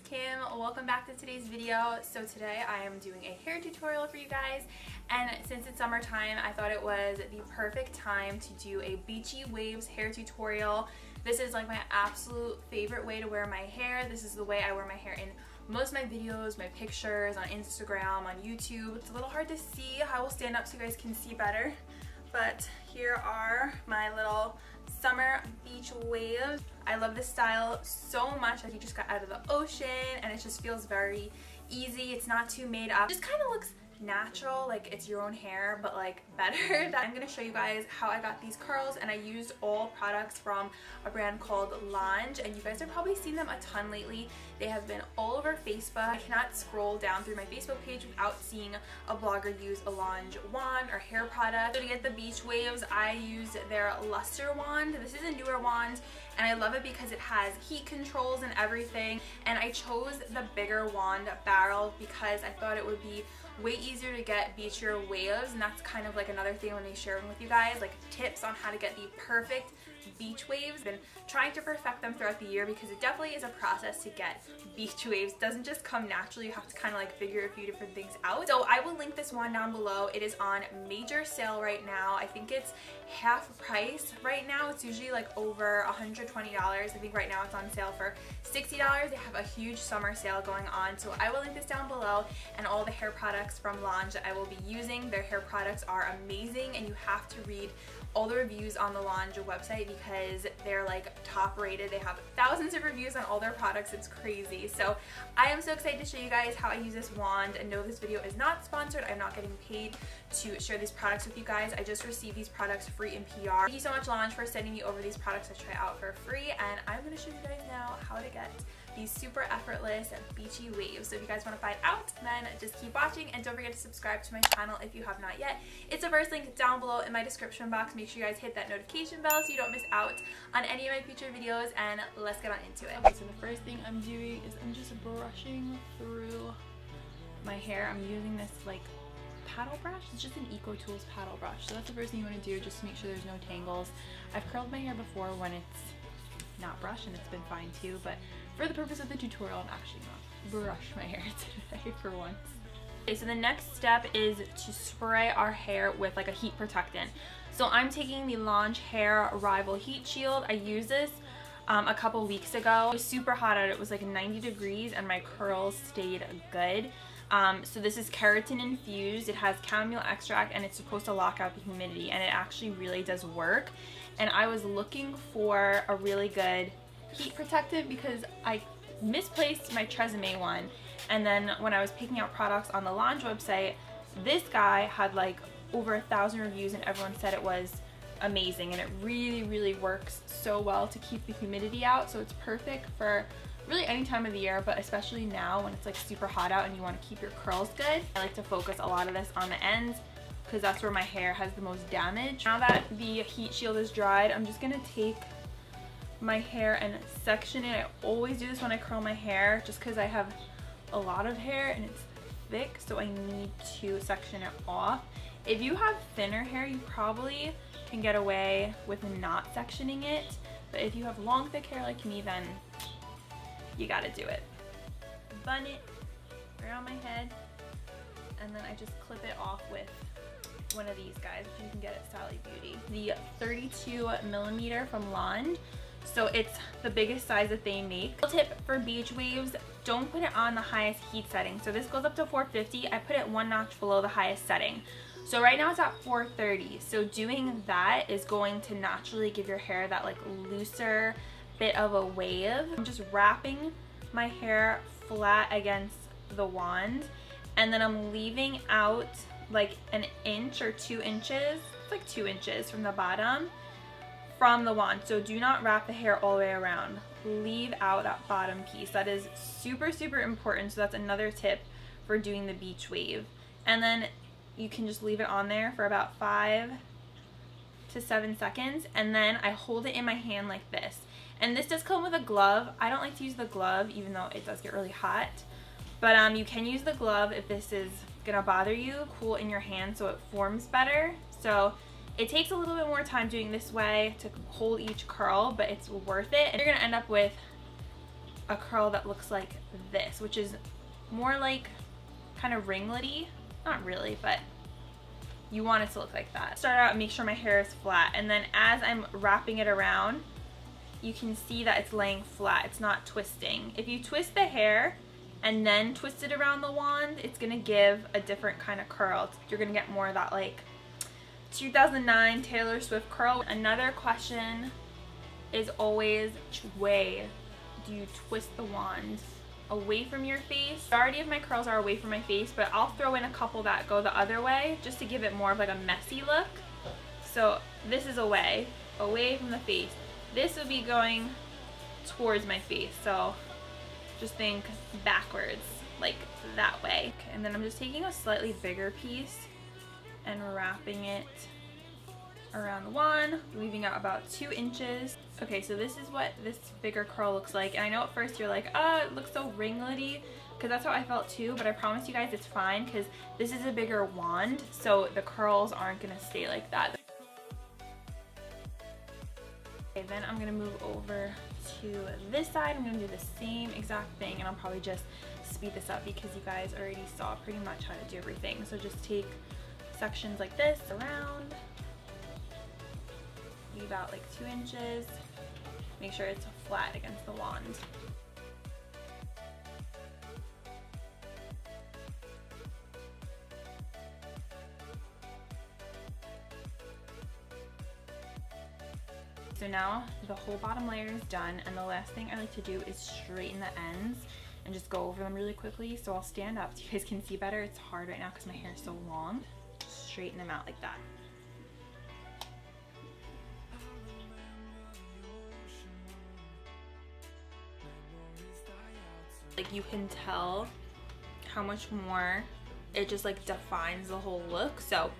Kim. Welcome back to today's video. So today I am doing a hair tutorial for you guys, and since it's summertime I thought it was the perfect time to do a beachy waves hair tutorial. This is like my absolute favorite way to wear my hair. This is the way I wear my hair in most of my videos, my pictures, on Instagram, on YouTube. It's a little hard to see. I will stand up so you guys can see better, but here are my little summer beach waves. I love this style so much. Like, you just got out of the ocean and it just feels very easy. It's not too made up. It just kind of looks natural, like it's your own hair, but like better. I'm gonna show you guys how I got these curls, and I used all products from a brand called Lange, and you guys have probably seen them a ton lately. They have been all over Facebook. I cannot scroll down through my Facebook page without seeing a blogger use a Lange wand or hair product. So to get the beach waves, I used their luster wand. This is a newer wand, and I love it because it has heat controls and everything, and I chose the bigger wand barrel because I thought it would be way easier to get beachier waves, and that's kind of like another thing I'm going to be sharing with you guys, like tips on how to get the perfect beach waves. I've been trying to perfect them throughout the year because it definitely is a process to get beach waves. It doesn't just come naturally. You have to kind of like figure a few different things out. So I will link this one down below. It is on major sale right now. I think it's half price right now. It's usually like over $120. I think right now it's on sale for $60. They have a huge summer sale going on. So I will link this down below, and all the hair products from Lange that I will be using. Their hair products are amazing, and you have to read all the reviews on the Lange website because they're like top rated. They have thousands of reviews on all their products. It's crazy. So I am so excited to show you guys how I use this wand. And no, this video is not sponsored. I'm not getting paid to share these products with you guys. I just received these products free in PR. Thank you so much, Lange, for sending me over these products to try out for free, and I'm going to show you guys now how to get these super effortless beachy waves. So if you guys want to find out, then just keep watching, and don't forget to subscribe to my channel if you have not yet. It's the first link down below in my description box. Make sure you guys hit that notification bell so you don't miss out on any of my future videos, and let's get on into it. Okay, so the first thing I'm doing is I'm just brushing through my hair. I'm using this like paddle brush. It's just an EcoTools paddle brush. So that's the first thing you want to do, just to make sure there's no tangles. I've curled my hair before when it's not brushed, and it's been fine too, but for the purpose of the tutorial, I'm actually gonna brush my hair today for once. Okay, so the next step is to spray our hair with like a heat protectant. So I'm taking the Lange Hair Rival Heat Shield. I used this a couple weeks ago. It was super hot out. It was like 90 degrees and my curls stayed good. So this is keratin infused. It has chamomile extract, and it's supposed to lock out the humidity, and it actually really does work. And I was looking for a really good heat protectant because I misplaced my Tresemme one, and then when I was picking out products on the Lange website, this guy had like over 1,000 reviews and everyone said it was amazing, and it really works so well to keep the humidity out. So it's perfect for really any time of the year, but especially now when it's like super hot out and you want to keep your curls good. I like to focus a lot of this on the ends because that's where my hair has the most damage. Now that the heat shield is dried, I'm just gonna take my hair and section it. I always do this when I curl my hair just because I have a lot of hair and it's thick, so I need to section it off. If you have thinner hair, you probably can get away with not sectioning it, but if you have long thick hair like me, then you gotta do it. Bun it around my head, and then I just clip it off with one of these guys, which you can get at Sally Beauty. The 32mm from Lange. So it's the biggest size that they make. Tip for beach waves, don't put it on the highest heat setting. So this goes up to 450. I put it one notch below the highest setting. So right now it's at 430. So doing that is going to naturally give your hair that like looser bit of a wave. I'm just wrapping my hair flat against the wand, and then I'm leaving out like an inch or 2 inches, it's like 2 inches from the bottom from the wand. So do not wrap the hair all the way around. Leave out that bottom piece. That is super important. So that's another tip for doing the beach wave. And then you can just leave it on there for about 5 to 7 seconds, and then I hold it in my hand like this. And this does come with a glove. I don't like to use the glove even though it does get really hot, but you can use the glove if this is gonna bother you. Cool in your hand so it forms better. So it takes a little bit more time doing this way to hold each curl, but it's worth it. And you're gonna end up with a curl that looks like this, which is more like kind of ringlety. Not really, but you want it to look like that. Start out and make sure my hair is flat, and then as I'm wrapping it around, you can see that it's laying flat. It's not twisting. If you twist the hair and then twist it around the wand, it's gonna give a different kind of curl. You're gonna get more of that like 2009 Taylor Swift curl. Another question is always, which way do you twist the wand? Away from your face. The majority of my curls are away from my face, but I'll throw in a couple that go the other way just to give it more of like a messy look. So this is away from the face. This would be going towards my face, so just think backwards, like that way. Okay, and then I'm just taking a slightly bigger piece and wrapping it around the wand, leaving out about 2 inches. Okay, so this is what this bigger curl looks like. And I know at first you're like, oh, it looks so ringlety, because that's how I felt too, but I promise you guys it's fine because this is a bigger wand, so the curls aren't gonna stay like that. Okay, then I'm gonna move over to this side. I'm gonna do the same exact thing, and I'll probably just speed this up because you guys already saw pretty much how to do everything. So just take sections like this around, leave out like 2 inches, make sure it's flat against the wand. So now the whole bottom layer is done, and the last thing I like to do is straighten the ends and just go over them really quickly. So I'll stand up so you guys can see better. It's hard right now because my hair is so long. Just straighten them out like that. Like you can tell how much more it just like defines the whole look. So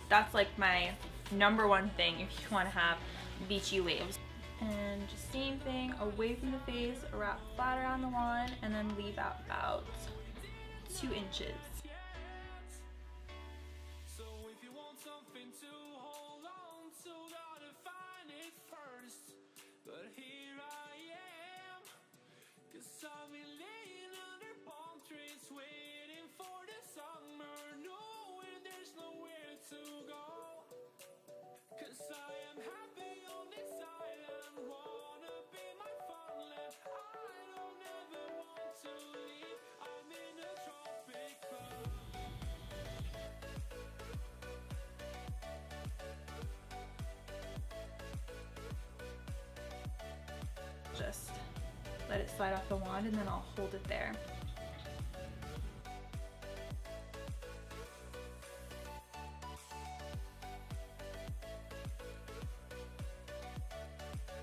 that's like my #1 thing if you want to have beachy waves. And just same thing, away from the face, wrap flat around the wand, and then leave out about 2 inches. Just let it slide off the wand, and then I'll hold it there.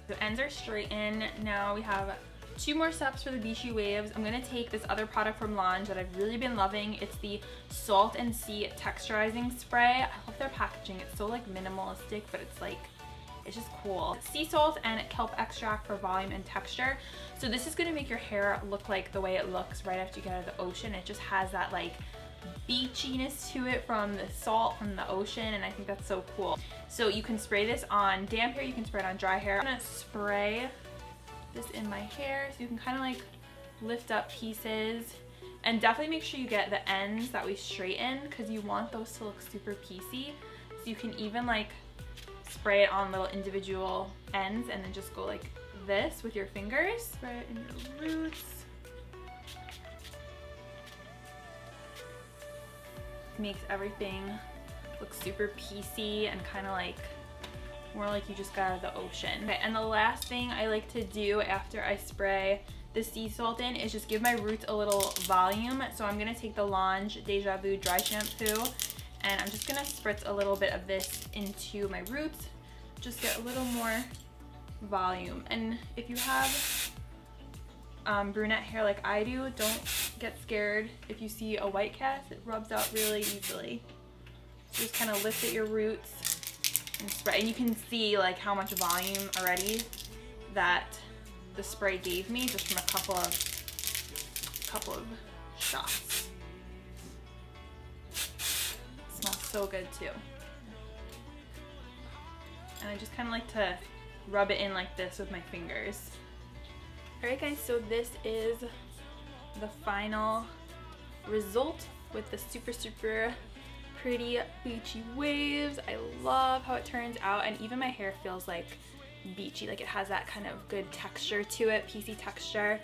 The ends are straightened. Now we have 2 more steps for the beachy waves. I'm gonna take this other product from Lange that I've really been loving. It's the Salt and Sea Texturizing Spray. I love their packaging. It's so like minimalistic, but it's like, it's just cool. Sea salt and kelp extract for volume and texture. So this is gonna make your hair look like the way it looks right after you get out of the ocean. It just has that like beachiness to it from the salt from the ocean, and I think that's so cool. So you can spray this on damp hair, you can spray it on dry hair. I'm gonna spray this in my hair so you can kind of like lift up pieces, and definitely make sure you get the ends that we straighten because you want those to look super piecey. So you can even like spray it on little individual ends and then just go like this with your fingers. Spray it in your roots. Makes everything look super piecey and kind of like more like you just got out of the ocean. Okay, and the last thing I like to do after I spray the sea salt in is just give my roots a little volume. So I'm gonna take the Lange Deja Vu dry shampoo, and I'm just gonna spritz a little bit of this into my roots, just get a little more volume. And if you have brunette hair like I do, don't get scared if you see a white cast. It rubs out really easily. So just kind of lift at your roots and spray, and you can see like how much volume already that the spray gave me just from a couple of shots. It smells so good too. And I just kind of like to rub it in like this with my fingers. Alright guys, so this is the final result with the super pretty beachy waves. I love how it turns out, and even my hair feels like beachy, like it has that kind of good texture to it, piecey texture.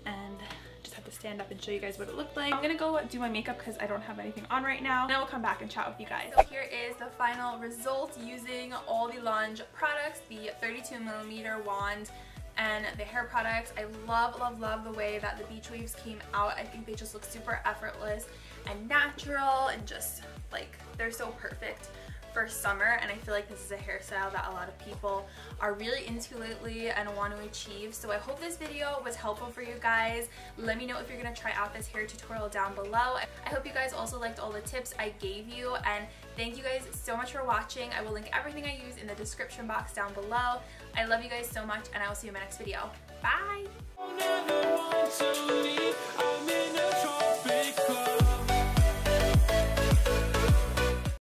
And just have to stand up and show you guys what it looked like. I'm gonna go do my makeup because I don't have anything on right now, and I will come back and chat with you guys. So here is the final result using all the Lange products, the 32mm wand and the hair products. I love the way that the beach waves came out. I think they just look super effortless and natural, and just like they're so perfect for summer, and I feel like this is a hairstyle that a lot of people are really into lately and want to achieve. So I hope this video was helpful for you guys. Let me know if you're going to try out this hair tutorial down below. I hope you guys also liked all the tips I gave you, and thank you guys so much for watching. I will link everything I use in the description box down below. I love you guys so much, and I will see you in my next video. Bye!